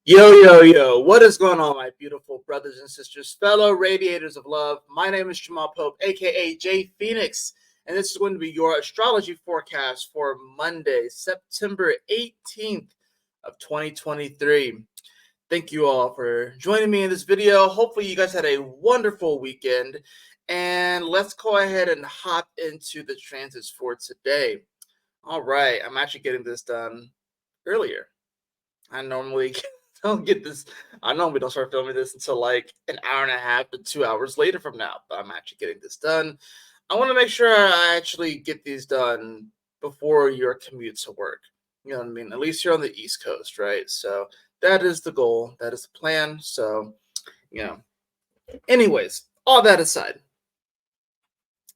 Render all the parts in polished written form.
Yo, what is going on, my beautiful brothers and sisters, fellow radiators of love? My name is Jamal Pope, aka J Phoenix, and this is going to be your astrology forecast for Monday, September 18th of 2023. Thank you all for joining me in this video. Hopefully, you guys had a wonderful weekend, and let's go ahead and hop into the transits for today. All right, I'm actually getting this done earlier. I normally don't get this. I normally don't start filming this until like an hour and a half to 2 hours later from now. But I'm actually getting this done. I want to make sure I actually get these done before your commute to work. You know what I mean? At least you're on the East Coast, right? So that is the goal. That is the plan. So, you know. Anyways, all that aside,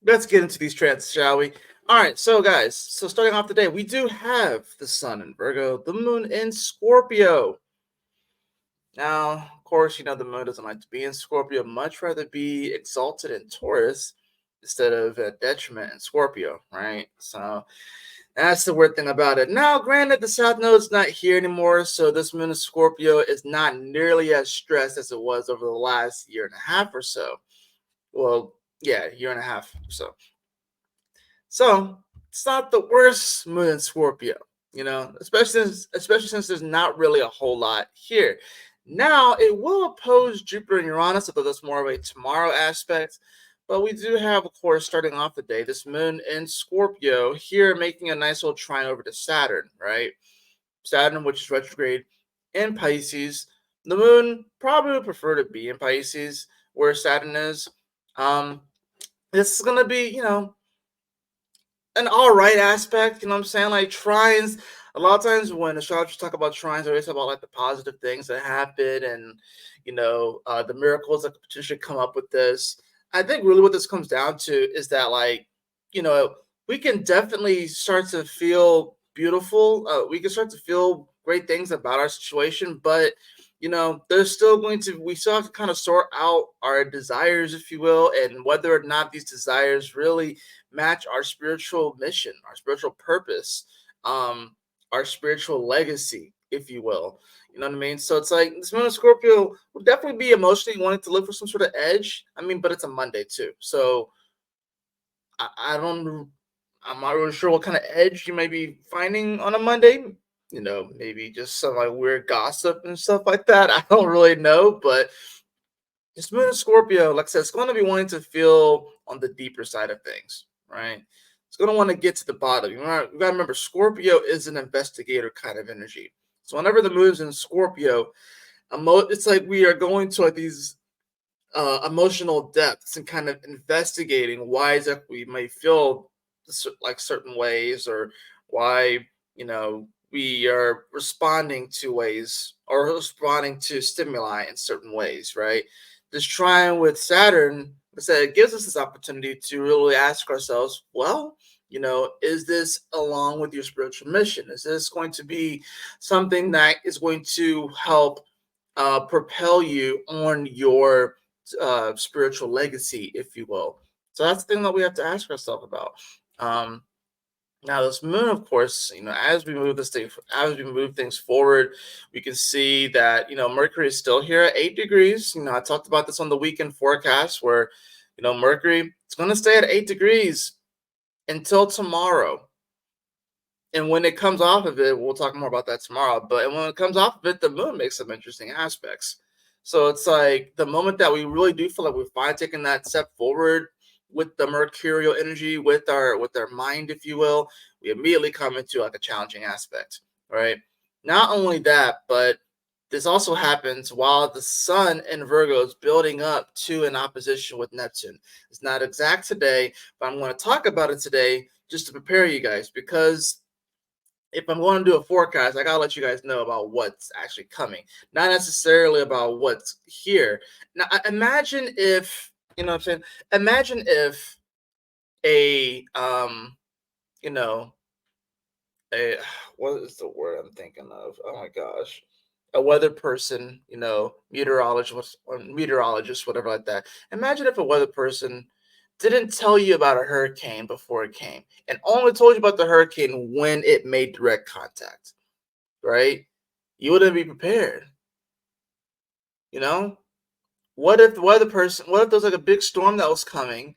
let's get into these transits, shall we? All right, so guys, so starting off the day, we do have the sun in Virgo, the moon in Scorpio. Now, of course, the moon doesn't like to be in Scorpio, much rather be exalted in Taurus instead of a detriment in Scorpio, right? So that's the weird thing about it. Now, granted, the South Node's not here anymore, so this moon in Scorpio is not nearly as stressed as it was over the last year and a half or so. Well, yeah, year and a half or so. So it's not the worst moon in Scorpio, especially since there's not really a whole lot here. Now it will oppose Jupiter and Uranus, although that's more of a tomorrow aspect. But we do have, of course, starting off the day, this moon in Scorpio here making a nice little trine over to Saturn, right? Saturn, which is retrograde in Pisces. The moon probably would prefer to be in Pisces, where Saturn is. This is going to be, an all right aspect, you know what I'm saying? Like trines, a lot of times when astrologers talk about trines, they always talk about like the positive things that happen and the miracles that could potentially come up with this. I think really what this comes down to is that you know, we can definitely start to feel beautiful. We can start to feel great things about our situation, but there's still we still have to kind of sort out our desires, if you will, and whether or not these desires really match our spiritual mission, our spiritual purpose, our spiritual legacy, if you will. You know what I mean? So it's like this moon in Scorpio will definitely be emotionally wanting to look for some sort of edge. I mean, but it's a Monday too. So I don't I'm not really sure what kind of edge you may be finding on a Monday. Maybe just some like weird gossip and stuff like that. I don't really know, but this moon in Scorpio, like I said, it's going to be wanting to feel on the deeper side of things, right? It's going to want to get to the bottom. You got to remember, Scorpio is an investigator kind of energy. So whenever the moon's in Scorpio, it's like we are going to like these emotional depths and kind of investigating why is it we may feel like certain ways or why we are responding to ways or responding to stimuli in certain ways, right? This trine with Saturn, I said, it gives us this opportunity to really ask ourselves, well, is this along with your spiritual mission? Is this going to be something that is going to help propel you on your spiritual legacy, if you will? So that's the thing that we have to ask ourselves about. Now, this moon, of course, as we move things forward, we can see that Mercury is still here at 8 degrees. I talked about this on the weekend forecast, where Mercury is going to stay at 8 degrees until tomorrow. And when it comes off of it, we'll talk more about that tomorrow. But when it comes off of it, the moon makes some interesting aspects. So it's like the moment that we really do feel like we're finally taking that step forward with the mercurial energy, with our mind, if you will, we immediately come into like a challenging aspect, right? Not only that, but this also happens while the sun in Virgo is building up to an opposition with Neptune. It's not exact today, but I'm going to talk about it today just to prepare you guys, because if I'm going to do a forecast, I gotta let you guys know about what's actually coming, not necessarily about what's here. Now, imagine if what I'm saying. Imagine if a you know, a what is the word I'm thinking of? Oh my gosh, a weather person, meteorologist, whatever like that. Imagine if a weather person didn't tell you about a hurricane before it came and only told you about the hurricane when it made direct contact, right? You wouldn't be prepared. You know, what if there's like a big storm that was coming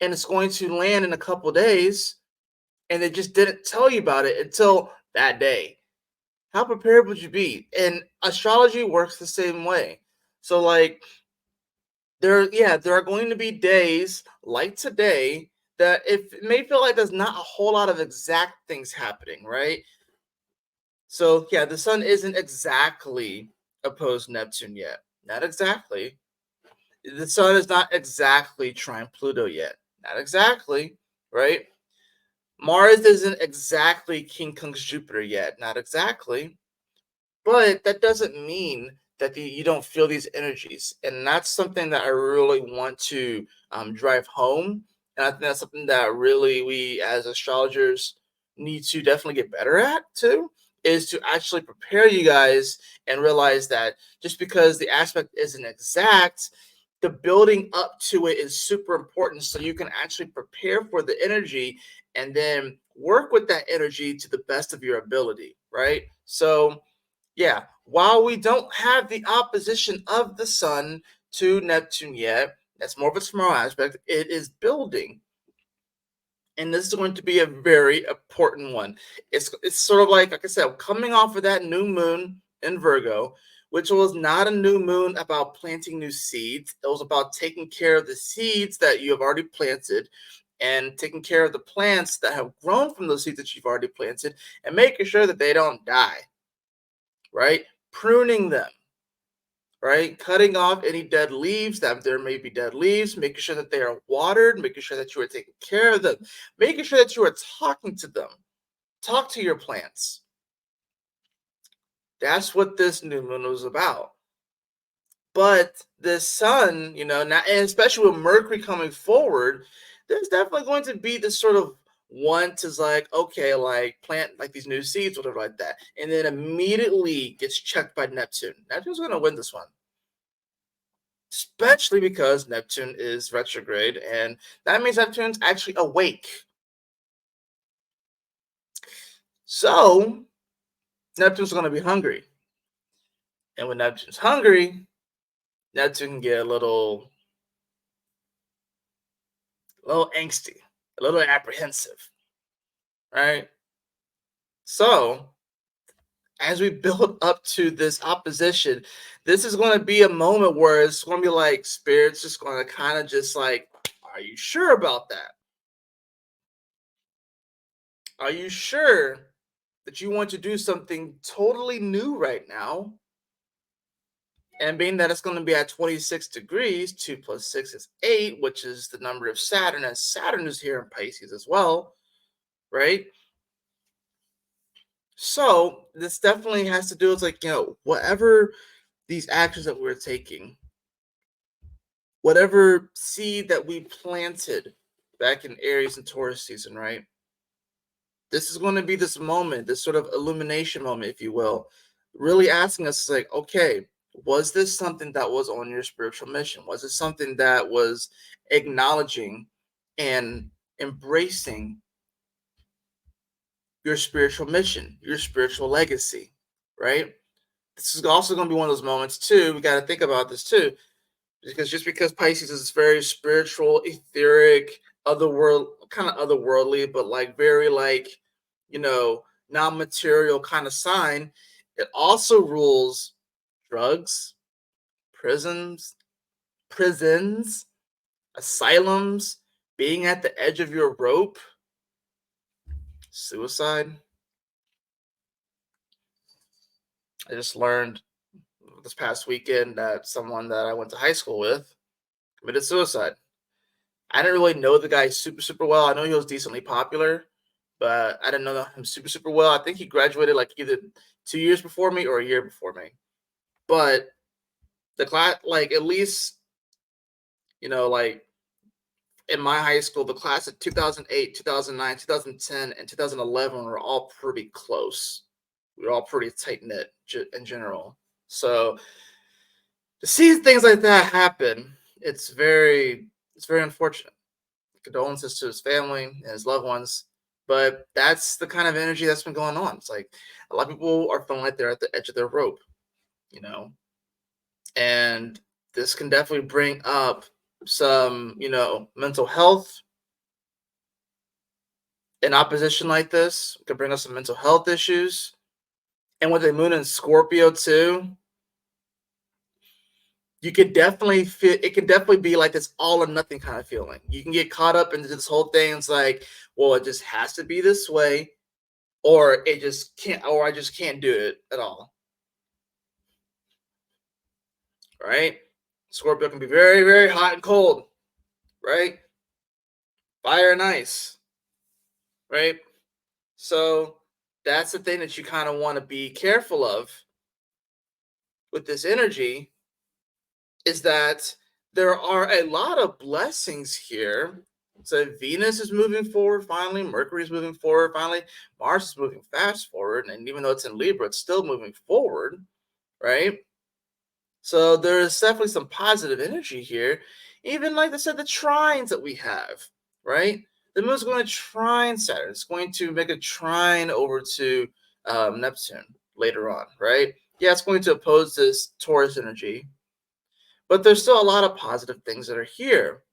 and it's going to land in a couple days and they just didn't tell you about it until that day? How prepared would you be? And astrology works the same way. So like there are going to be days like today that if it may feel like there's not a whole lot of exact things happening, right? So yeah, the sun isn't exactly opposed Neptune yet. Not exactly. The sun is not exactly trine Pluto yet. Not exactly, right? Mars isn't exactly King Kong's Jupiter yet. Not exactly. But that doesn't mean that you don't feel these energies. And that's something that I really want to drive home. And I think that's something that really we as astrologers need to definitely get better at too, is to actually prepare you guys and realize that just because the aspect isn't exact, the building up to it is super important so you can actually prepare for the energy and then work with that energy to the best of your ability, right? So yeah, while we don't have the opposition of the sun to Neptune yet, that's more of a small aspect, it is building. And this is going to be a very important one. It's sort of like I said, coming off of that new moon in Virgo, which was not a new moon about planting new seeds. It was about taking care of the seeds that you have already planted and taking care of the plants that have grown from those seeds that you've already planted and making sure that they don't die, right? Pruning them, right? Cutting off any dead leaves that there may be dead leaves, making sure that they are watered, making sure that you are taking care of them, making sure that you are talking to them. Talk to your plants. That's what this new moon was about. But the sun, now, and especially with Mercury coming forward, there's definitely going to be this sort of want is like, okay, like plant like these new seeds, whatever like that. And then immediately gets checked by Neptune. Neptune's going to win this one, especially because Neptune is retrograde, and that means Neptune's actually awake. So Neptune's going to be hungry, and when Neptune's hungry, Neptune can get a little angsty, a little apprehensive, right? So as we build up to this opposition, this is going to be a moment where it's going to be like spirits just going to kind of just like, are you sure about that? Are you sure that you want to do something totally new right now? And being that it's going to be at 26 degrees, 2 plus 6 is 8, which is the number of Saturn, and Saturn is here in Pisces as well, right? So this definitely has to do with like, whatever these actions that we're taking, whatever seed that we planted back in Aries and Taurus season, right? This is going to be this moment, this sort of illumination moment, if you will, really asking us like, okay, was this something that was on your spiritual mission? Was it something that was acknowledging and embracing your spiritual mission, your spiritual legacy, right? This is also going to be one of those moments too. We got to think about this too, because just because Pisces is very spiritual, etheric, kind of otherworldly, but like very like, you know, non-material kind of sign, it also rules drugs, prisons, prisons, asylums, being at the edge of your rope, suicide. I just learned this past weekend that someone that I went to high school with committed suicide. I didn't really know the guy super, super well. I know he was decently popular, but I didn't know him super, super well. I think he graduated like either 2 years before me or a year before me. But the class, like at least, like in my high school, the class of 2008, 2009, 2010, and 2011 were all pretty close. We were all pretty tight knit in general. So to see things like that happen, it's very unfortunate. Condolences to his family and his loved ones. But that's the kind of energy that's been going on. It's like a lot of people are feeling like they're at the edge of their rope, you know. And this can definitely bring up some, mental health. In opposition like this could bring up some mental health issues. And with the moon in Scorpio too, you could definitely feel it can definitely be like this all or nothing kind of feeling. You can get caught up into this whole thing. It's like, well, it just has to be this way, or it just can't, or I just can't do it at all. Right? Scorpio can be very, very hot and cold, right? Fire and ice, right? So that's the thing that you kind of want to be careful of with this energy, is that there are a lot of blessings here. So Venus is moving forward finally, Mercury is moving forward finally, Mars is moving fast forward, and even though it's in Libra, it's still moving forward, right? So there's definitely some positive energy here. Even like I said, the trines that we have, right? The moon's going to trine Saturn. It's going to make a trine over to Neptune later on, right? Yeah, it's going to oppose this Taurus energy, but there's still a lot of positive things that are here.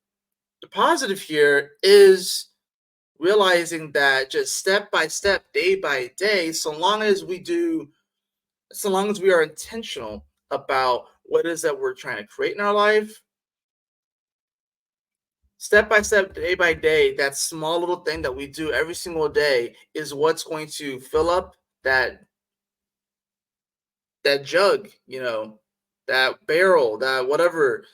The positive here is realizing that just step by step, day by day, so long as we are intentional about what it is that we're trying to create in our life, step by step, day by day, that small little thing that we do every single day is what's going to fill up that jug, that barrel, that whatever,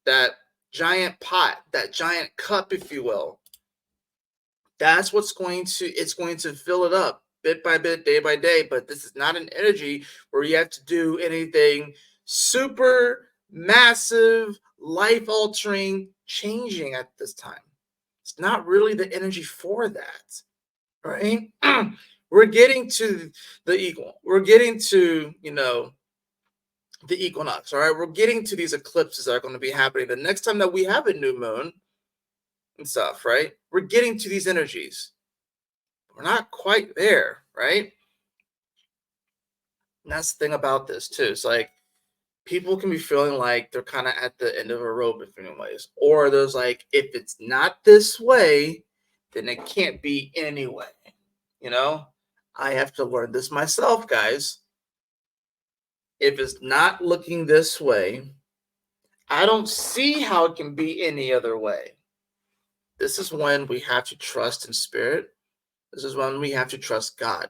that giant pot, that giant cup, if you will. That's what's it's going to fill it up bit by bit, day by day. But this is not an energy where you have to do anything super massive, life altering, changing at this time. It's not really the energy for that, right? We're getting to the equal. We're getting to, the equinox, all right? We're getting to these eclipses that are going to be happening the next time that we have a new moon and stuff, right? We're getting to these energies. We're not quite there, right? And that's the thing about this too. It's like people can be feeling like they're kind of at the end of a rope in many ways. Or there's like, if it's not this way, then it can't be any way. You know, I have to learn this myself, guys. If it's not looking this way, I don't see how it can be any other way. This is when we have to trust in spirit. This is when we have to trust God,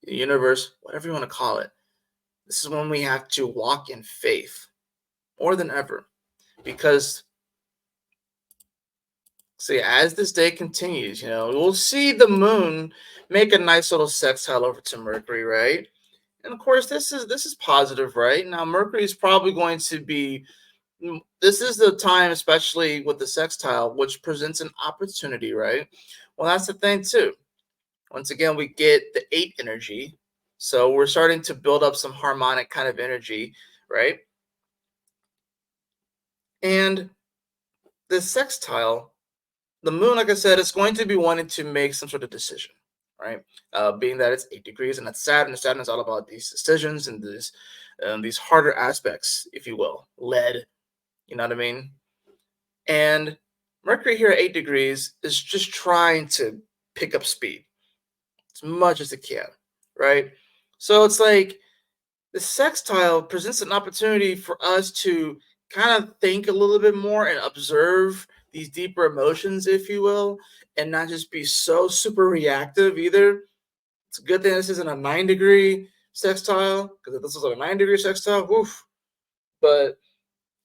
the universe, whatever you want to call it. This is when we have to walk in faith more than ever. Because, see, as this day continues, we'll see the moon make a nice little sextile over to Mercury, right? And of course, this is positive, right? Now, Mercury is probably going to be. This is the time, especially with the sextile, which presents an opportunity, right? Well, that's the thing too. Once again, we get the 8 energy. So we're starting to build up some harmonic kind of energy, right? And the sextile, the moon, like I said, is going to be wanting to make some sort of decision, right? Being that it's 8 degrees and it's Saturn, and Saturn is all about these decisions and these harder aspects, if you will, lead, you know what I mean? And Mercury here at 8 degrees is just trying to pick up speed as much as it can, right? So it's like the sextile presents an opportunity for us to kind of think a little bit more and observe these deeper emotions, if you will, and not just be so super reactive either. It's a good thing this isn't a 9-degree sextile, because if this was a 9-degree sextile, oof. But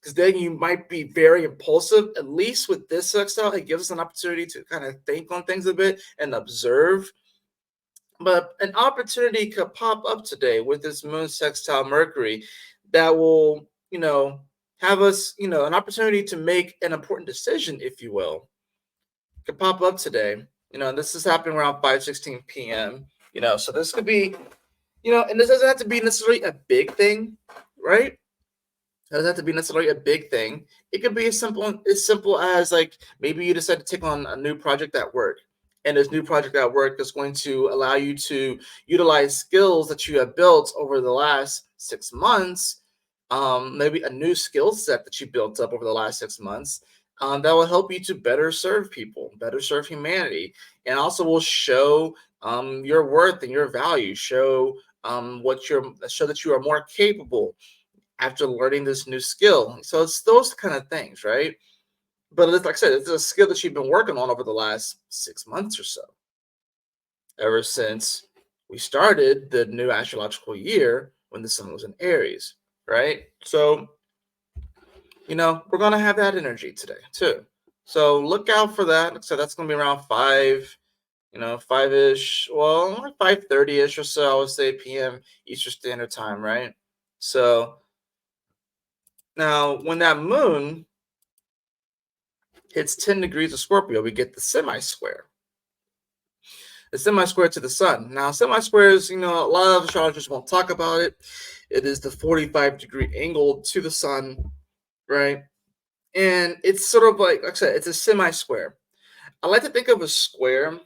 because then you might be very impulsive. At least with this sextile, it gives us an opportunity to kind of think on things a bit and observe. But an opportunity could pop up today with this moon sextile Mercury that will, have us, an opportunity to make an important decision, if you will. Could pop up today. This is happening around 5:16 p.m. So this could be, and this doesn't have to be necessarily a big thing, right? It doesn't have to be necessarily a big thing. It could be as simple as like maybe you decide to take on a new project at work. And this new project at work is going to allow you to utilize skills that you have built over the last 6 months maybe a new skill set that you built up over the last 6 months, that will help you to better serve people, better serve humanity, and also will show your worth and your value, show that you are more capable after learning this new skill. So it's those kind of things, right? But it's, like I said, it's a skill that you've been working on over the last 6 months or so, ever since we started the new astrological year when the sun was in Aries, right? So, we're going to have that energy today too. So look out for that. So that's going to be around 5 ish, well, like 5:30 ish or so, I would say PM Eastern Standard Time, right? So now when that moon hits 10 degrees of Scorpio, we get the semi square. The semi square to the sun. Now, semi squares, a lot of astrologers won't talk about it. It is the 45-degree angle to the sun, right? And it's sort of like I said, it's a semi square. I like to think of a square.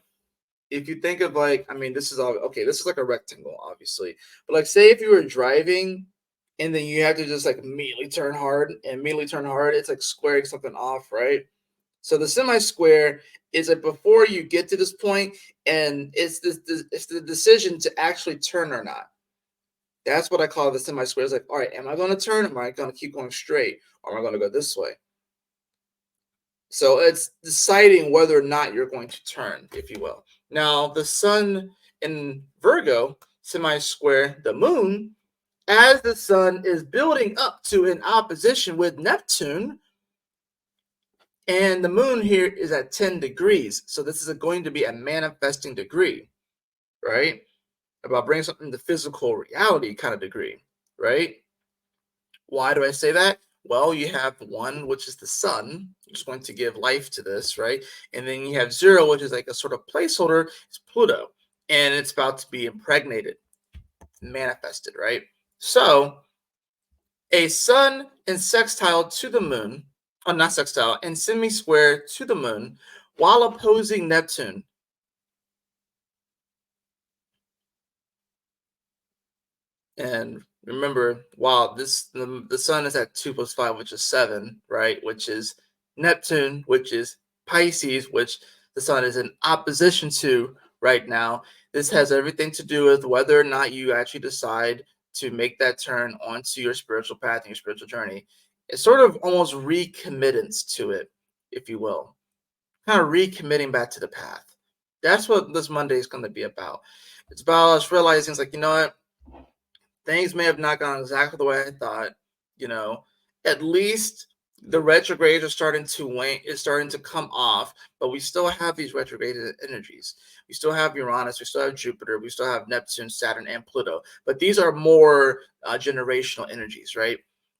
If you think of like, I mean, this is all okay. This is like a rectangle, obviously. But like, say if you were driving, and then you have to just like immediately turn hard and immediately turn hard, it's like squaring something off, right? So the semi square is like before you get to this point, and it's the decision to actually turn or not. That's what I call the semi square. It's like, all right, am I going to turn? Am I going to keep going straight, or am I going to go this way? So it's deciding whether or not you're going to turn, if you will. Now, the sun in Virgo semi square the moon, as the sun is building up to an opposition with Neptune, and the moon here is at 10 degrees. So this is going to be a manifesting degree, right? About bringing something to physical reality kind of degree, right? Why do I say that? Well, you have one, which is the sun, which is going to give life to this, right? And then you have zero, which is like a sort of placeholder, it's Pluto, and it's about to be impregnated, manifested, right? So a sun in sextile to the moon, oh, not sextile, and semi square to the moon, while opposing Neptune. And remember, while the sun is at 2 plus 5, which is 7, right? Which is Neptune, which is Pisces, which the sun is in opposition to right now. This has everything to do with whether or not you actually decide to make that turn onto your spiritual path and your spiritual journey. It's sort of almost recommittance to it, if you will, kind of recommitting back to the path. That's what this Monday is going to be about. It's about us realizing, it's like, what? Things may have not gone exactly the way I thought. You know, at least the retrogrades are starting to wane, is starting to come off, but we still have these retrograde energies. We still have Uranus, we still have Jupiter, we still have Neptune, Saturn, and Pluto. But these are more generational energies, right?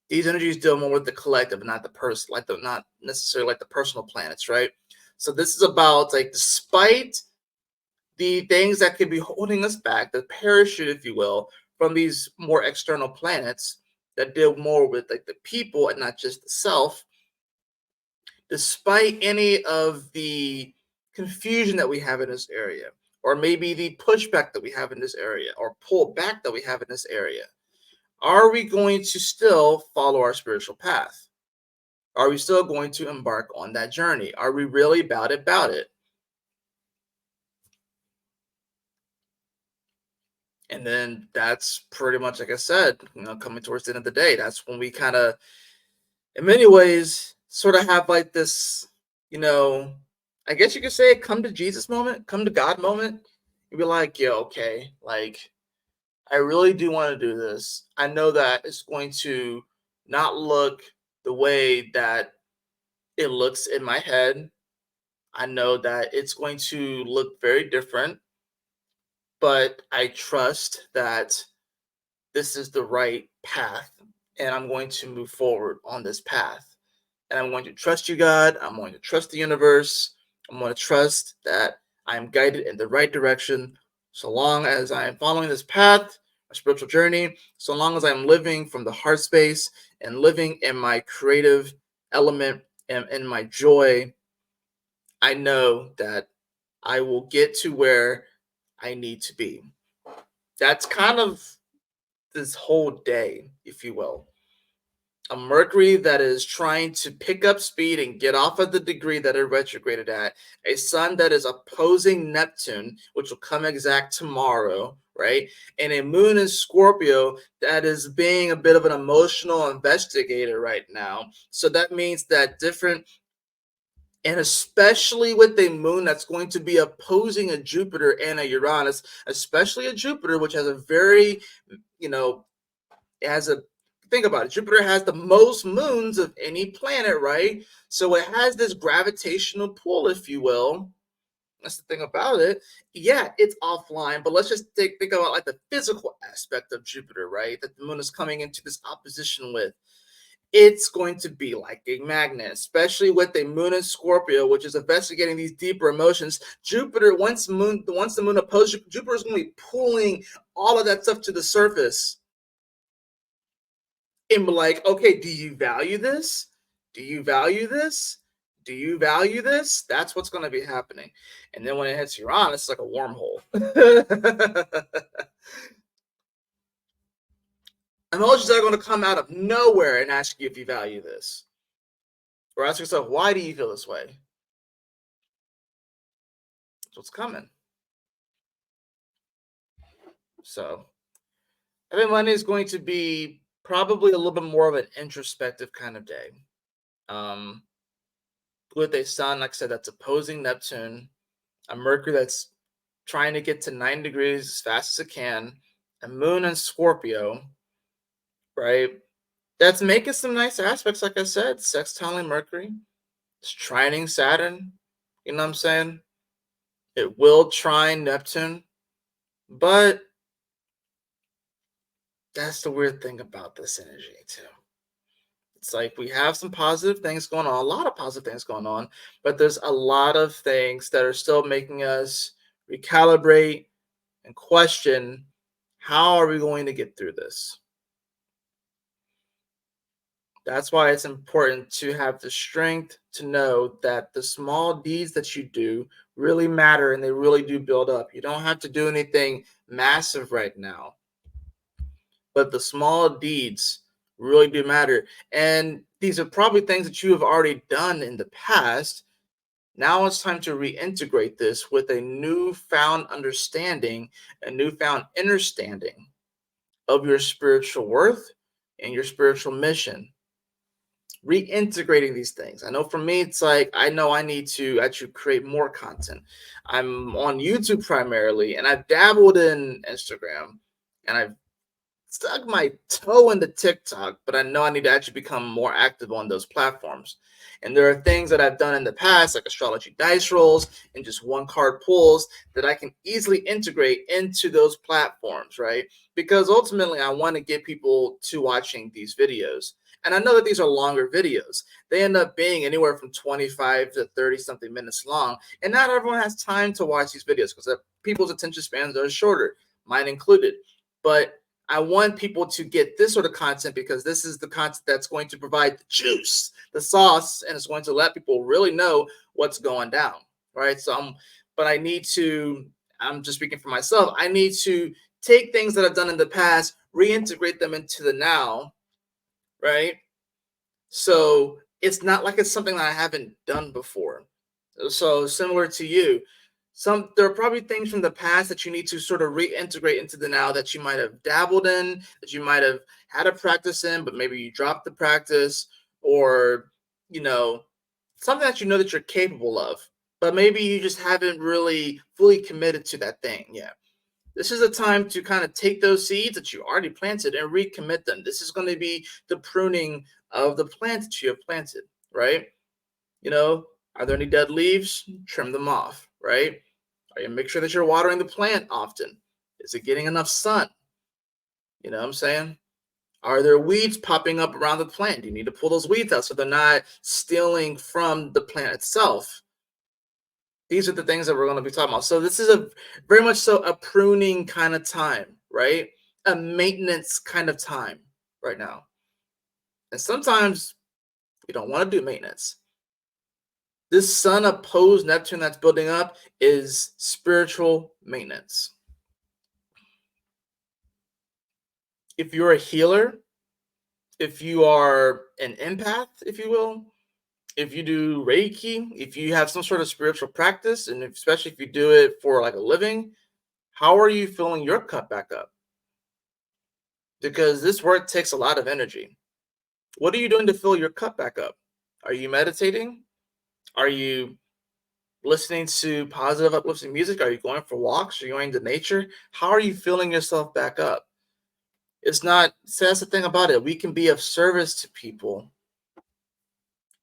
These energies deal more with the collective, not the person, like the not necessarily like the personal planets, right? So this is about like despite the things that could be holding us back, the parachute, if you will, from these more external planets that deal more with like the people and not just the self, despite any of the confusion that we have in this area, or maybe the pushback that we have in this area, or pull back that we have in this area, are we going to still follow our spiritual path? Are we still going to embark on that journey? Are we really about it, about it? And then that's pretty much, like I said, coming towards the end of the day, that's when we kind of, in many ways, sort of have like this, you know, I guess you could say come to Jesus moment, come to God moment. You'd be like, yo, okay, like I really do want to do this. I know that it's going to not look the way that it looks in my head. I know that it's going to look very different, but I trust that this is the right path, and I'm going to move forward on this path. And I'm going to trust you, God. I'm going to trust the universe. I'm going to trust that I'm guided in the right direction so long as I am following this path, a spiritual journey, so long as I'm living from the heart space and living in my creative element and in my joy. I know that I will get to where I need to be. That's kind of this whole day, if you will. A Mercury that is trying to pick up speed and get off of the degree that it retrograded at, a Sun that is opposing Neptune, which will come exact tomorrow, right? And a Moon in Scorpio that is being a bit of an emotional investigator right now. So that means that different, and especially with a Moon that's going to be opposing a Jupiter and a Uranus, especially a Jupiter, which has a very, you know, it has a, think about it. Jupiter has the most moons of any planet, right? So it has this gravitational pull, if you will. That's the thing about it. Yeah, it's offline, but let's just think about like the physical aspect of Jupiter, right? That the moon is coming into this opposition with. It's going to be like a magnet, especially with a moon in Scorpio, which is investigating these deeper emotions. Jupiter, once the moon opposes Jupiter, is going to be pulling all of that stuff to the surface and be like, okay, do you value this? Do you value this? Do you value this? That's what's going to be happening. And then when it hits Uranus, it's like a wormhole. Emotions are going to come out of nowhere and ask you if you value this. Or ask yourself, why do you feel this way? That's what's coming. So, I think Monday is going to be probably a little bit more of an introspective kind of day. Um, with a sun, like I said, that's opposing Neptune, a Mercury that's trying to get to 9 degrees as fast as it can, a moon in Scorpio, right? That's making some nice aspects, like I said, sextiling Mercury, it's trining Saturn, you know what I'm saying? It will trine Neptune, but that's the weird thing about this energy, too. It's like we have some positive things going on, a lot of positive things going on, but there's a lot of things that are still making us recalibrate and question, how are we going to get through this? That's why it's important to have the strength to know that the small deeds that you do really matter and they really do build up. You don't have to do anything massive right now, but the small deeds really do matter. And these are probably things that you have already done in the past. Now it's time to reintegrate this with a newfound understanding, a newfound understanding of your spiritual worth and your spiritual mission. Reintegrating these things. I know for me, it's like I know I need to actually create more content. I'm on YouTube primarily, and I've dabbled in Instagram, and I've stuck my toe into TikTok, but I know I need to actually become more active on those platforms. And there are things that I've done in the past, like astrology dice rolls and just one card pulls, that I can easily integrate into those platforms, right? Because ultimately, I want to get people to watching these videos. And I know that these are longer videos. They end up being anywhere from 25 to 30 something minutes long. And not everyone has time to watch these videos because people's attention spans are shorter, mine included. But I want people to get this sort of content because this is the content that's going to provide the juice, the sauce, and it's going to let people really know what's going down, right? But I need to, I'm just speaking for myself, I need to take things that I've done in the past, reintegrate them into the now, right? So it's not like it's something that I haven't done before. So similar to you, there are probably things from the past that you need to sort of reintegrate into the now that you might have dabbled in, that you might have had a practice in, but maybe you dropped the practice, or you know, something that you know that you're capable of, but maybe you just haven't really fully committed to that thing yet. This is a time to kind of take those seeds that you already planted and recommit them. This is going to be the pruning of the plant that you have planted, right? You know, are there any dead leaves? Trim them off, right? Are you make sure that you're watering the plant often? Is it getting enough sun? You know what I'm saying? Are there weeds popping up around the plant? You need to pull those weeds out so they're not stealing from the plant itself. These are the things that we're going to be talking about. So this is a very much so a pruning kind of time, right? A maintenance kind of time right now. And sometimes we don't want to do maintenance. This sun opposed Neptune that's building up is spiritual maintenance. If you're a healer, If you are an empath, if you will, if you do Reiki, if you have some sort of spiritual practice, and especially if you do it for like a living, how are you filling your cup back up? Because this work takes a lot of energy. What are you doing to fill your cup back up? Are you meditating? Are you listening to positive, uplifting music? Are you going for walks? Are you going to nature? How are you filling yourself back up? It's not, so that's the thing about it. We can be of service to people,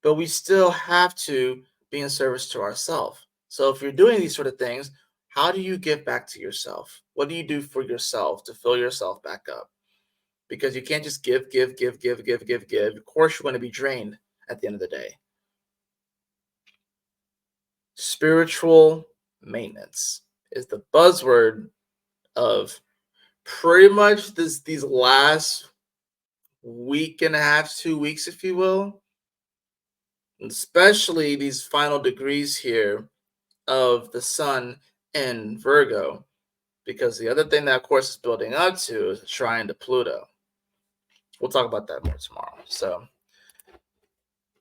but we still have to be in service to ourselves. So if you're doing these sort of things, how do you give back to yourself? What do you do for yourself to fill yourself back up? Because you can't just give, give, give, give, give, give, give. Of course, you're going to be drained at the end of the day. Spiritual maintenance is the buzzword of pretty much these last week and a half, 2 weeks, if you will, especially these final degrees here of the sun in Virgo, because the other thing that of course is building up to is a trine to Pluto. We'll talk about that more tomorrow. So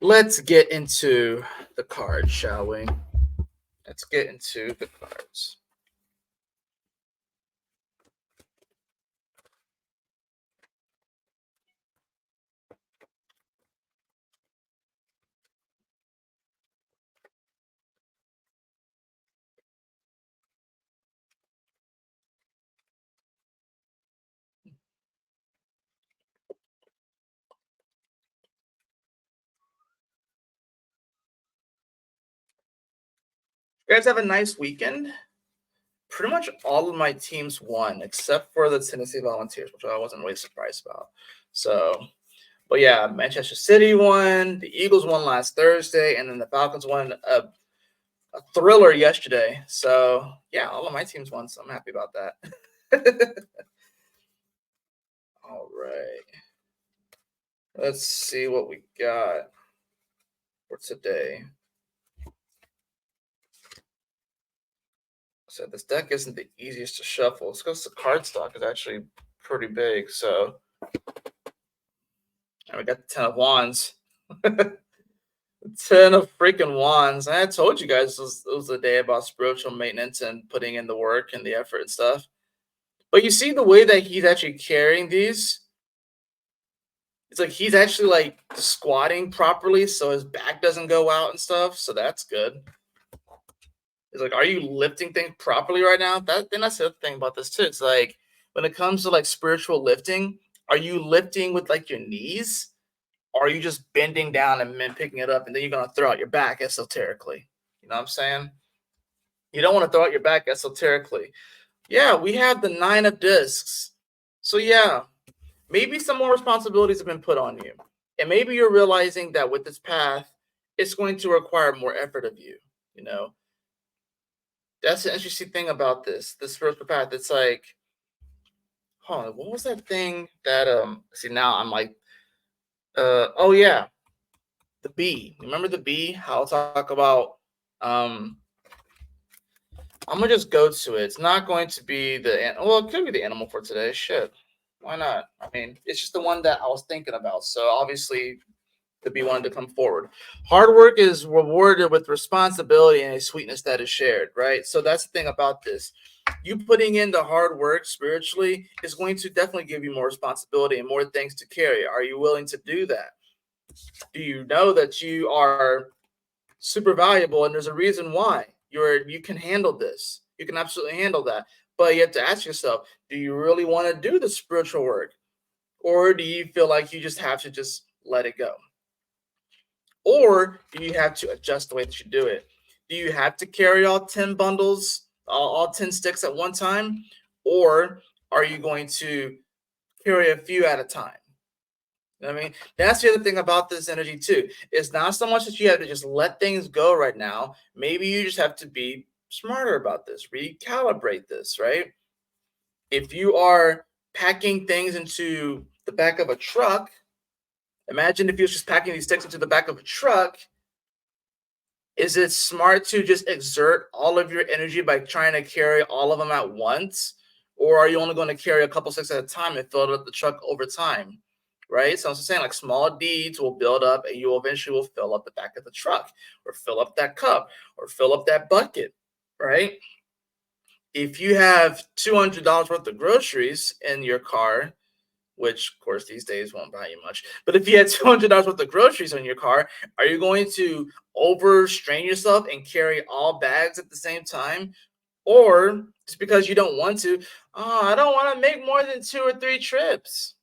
let's get into the cards, shall we? Let's get into the cards. You guys have a nice weekend. Pretty much all of my teams won except for the Tennessee Volunteers, which I wasn't really surprised about. So, but yeah, Manchester City won, the Eagles won last Thursday, and then the Falcons won a thriller yesterday. So yeah, all of my teams won, so I'm happy about that. All right. Let's see what we got for today. So this deck isn't the easiest to shuffle. It's because the card stock is actually pretty big. So and we got the 10 of Wands. 10 of freaking Wands. I told you guys it was the day about spiritual maintenance and putting in the work and the effort and stuff. But you see the way that he's actually carrying these? It's like he's actually like squatting properly so his back doesn't go out and stuff. So that's good. It's like, are you lifting things properly right now? Then that's the other thing about this too. It's like when it comes to like spiritual lifting, are you lifting with like your knees? Or are you just bending down and then picking it up and then you're gonna throw out your back esoterically? You know what I'm saying? You don't want to throw out your back esoterically. Yeah, we have the 9 of discs. So yeah, maybe some more responsibilities have been put on you. And maybe you're realizing that with this path, it's going to require more effort of you. You know, that's the interesting thing about this spiritual path. It's like, hold on, what was that thing that see now I'm like oh yeah, the bee. Remember the bee? I'll talk about I'm gonna just go to it. It's not going to be well, it could be the animal for today. Shit. Why not? I mean, it's just the one that I was thinking about. So obviously the bee wanted to come forward. Hard work is rewarded with responsibility and a sweetness that is shared, right? So that's the thing about this. You putting in the hard work spiritually is going to definitely give you more responsibility and more things to carry. Are you willing to do that? Do you know that you are super valuable and there's a reason why you can handle this? You can absolutely handle that. But you have to ask yourself, do you really want to do the spiritual work? Or do you feel like you just have to just let it go? Or do you have to adjust the way that you do it? Do you have to carry all 10 bundles, all 10 sticks at one time? Or are you going to carry a few at a time? You know what I mean? That's the other thing about this energy too. It's not so much that you have to just let things go right now. Maybe you just have to be smarter about this, recalibrate this, right? If you are packing things into the back of a truck, imagine if you're just packing these sticks into the back of a truck. Is it smart to just exert all of your energy by trying to carry all of them at once? Or are you only going to carry a couple sticks at a time and fill up the truck over time? right? So I'm saying like small deeds will build up and you eventually will fill up the back of the truck or fill up that cup or fill up that bucket, right? If you have $200 worth of groceries in your car, which of course these days won't buy you much, but if you had $200 worth of groceries in your car, are you going to overstrain yourself and carry all bags at the same time? Or just because you don't want to, oh, I don't want to make more than 2 or 3 trips.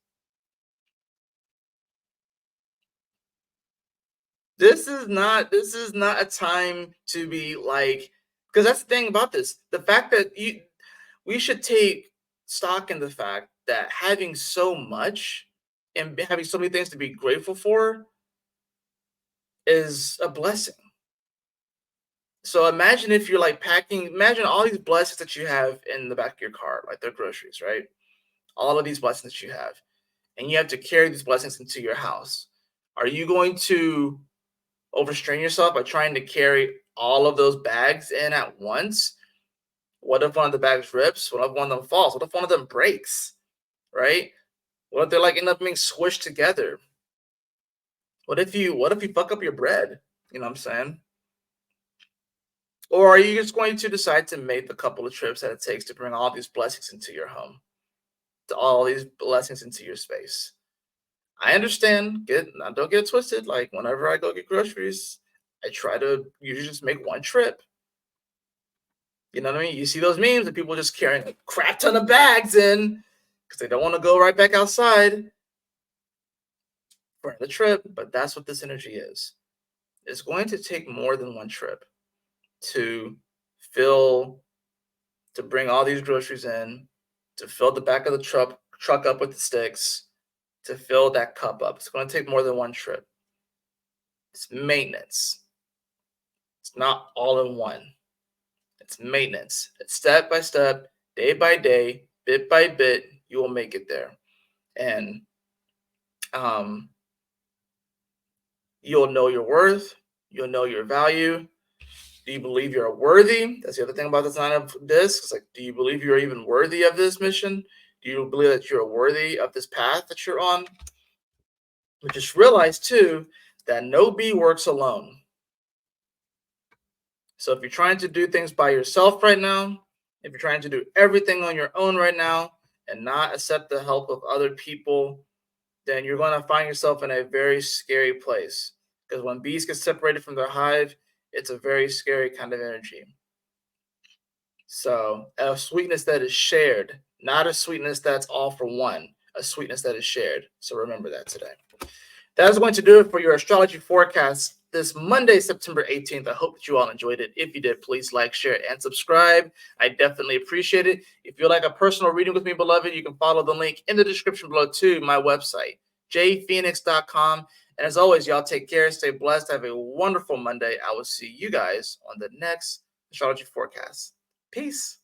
This is not a time to be like, because that's the thing about this. The fact that we should take stock in the fact that having so much and having so many things to be grateful for is a blessing. So imagine if you're like packing, imagine all these blessings that you have in the back of your car, like their groceries, right? All of these blessings that you have, and you have to carry these blessings into your house. Are you going to overstrain yourself by trying to carry all of those bags in at once? What if one of the bags rips? What if one of them falls? What if one of them breaks? Right? What if they like end up being squished together? What if you fuck up your bread? You know what I'm saying? Or are you just going to decide to make the couple of trips that it takes to bring all these blessings into your home, to all these blessings into your space? I understand. Don't get it twisted. Like whenever I go get groceries, I try to usually just make one trip. You know what I mean? You see those memes of people just carrying a crap ton of bags in because they don't want to go right back outside for the trip. But that's what this energy is. It's going to take more than one trip to fill, to bring all these groceries in, to fill the back of the truck up with the sticks, to fill that cup up. It's going to take more than one trip. It's maintenance. It's not all in one. It's maintenance. It's step by step, day by day, bit by bit, you will make it there. And um, you'll know your worth. You'll know your value. Do you believe you're worthy? That's the other thing about the sign of this. It's like, do you believe you're even worthy of this mission? Do you believe that you're worthy of this path that you're on? But just realize too that no bee works alone. So if you're trying to do things by yourself right now, if you're trying to do everything on your own right now and not accept the help of other people, then you're going to find yourself in a very scary place. Because when bees get separated from their hive, it's a very scary kind of energy. So a sweetness that is shared, not a sweetness that's all for one, a sweetness that is shared. So remember that today. That is going to do it for your astrology forecast this Monday, September 18th. I hope that you all enjoyed it. If you did, please like, share, and subscribe. I definitely appreciate it. If you'd like a personal reading with me, beloved, you can follow the link in the description below to my website, jphoenix.com. And as always, y'all take care, stay blessed, have a wonderful Monday. I will see you guys on the next astrology forecast. Peace.